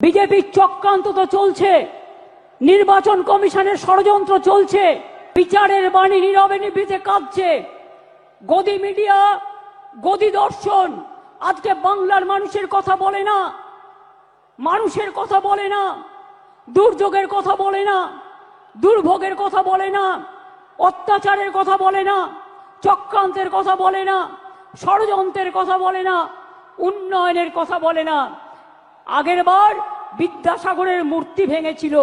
বিজেপির চক্রান্ত তো চলছে, নির্বাচন কমিশনের ষড়যন্ত্র চলছে, বিচারের বাণী নীরবে নিভৃতে কাঁদছে। গদি মিডিয়া, গদি দর্শন আজকে বাংলার মানুষের কথা বলে না, মানুষের কথা বলে না, দুর্যোগের কথা বলে না, দুর্ভোগের কথা বলে না, অত্যাচারের কথা বলে না, চক্রান্তের কথা বলে না, ষড়যন্ত্রের কথা বলে না, উন্নয়নের কথা বলে না। আগের বার বিদ্যাসাগরের মূর্তি ভেঙেছিল,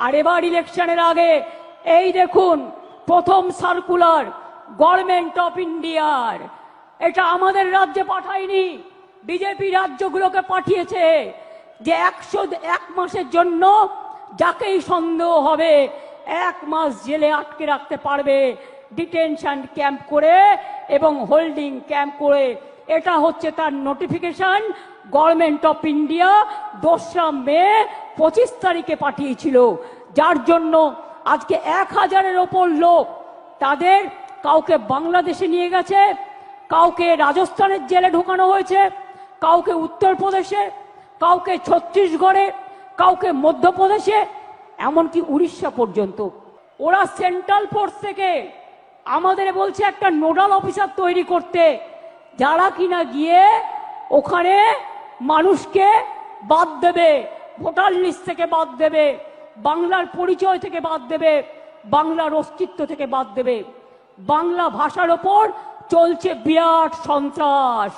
আর এবার ইলেকশনের আগে এই দেখুন প্রথম সার্কুলার গভর্নমেন্ট অফ ইন্ডিয়ার, এটা আমাদের রাজ্যে পাঠায়নি, বিজেপি রাজ্যগুলোকে পাঠিয়েছে যে 101 মাসের জন্য যাকেই সন্দেহ হবে 1 মাস জেলে আটকে রাখতে পারবে, ডিটেনশন ক্যাম্প করে এবং হোল্ডিং ক্যাম্প করে। এটা হচ্ছে তার নোটিফিকেশন গভর্নমেন্ট অফ ইন্ডিয়া 2রা মে 25 তারিখে পাঠিয়েছিল, যার জন্য আজকে 1000-এর ওপর লোক, তাদের কাউকে বাংলাদেশে নিয়ে গেছে, কাউকে রাজস্থানের জেলে ঢোকানো হয়েছে, কাউকে উত্তরপ্রদেশে, কাউকে ছত্তিশগড়ে, কাউকে মধ্যপ্রদেশে, এমনকি উড়িষ্যা পর্যন্ত। ওরা সেন্ট্রাল ফোর্স থেকে আমাদের বলছে একটা নোডাল অফিসার তৈরি করতে, যারা কিনা গিয়ে ওখানে মানুষকে বাদ দেবে, ভোটার লিস্ট থেকে বাদ দেবে, বাংলার পরিচয় থেকে বাদ দেবে, বাংলার অস্তিত্ব থেকে বাদ দেবে। বাংলা ভাষার ওপর চলছে বিরাট সন্ত্রাস।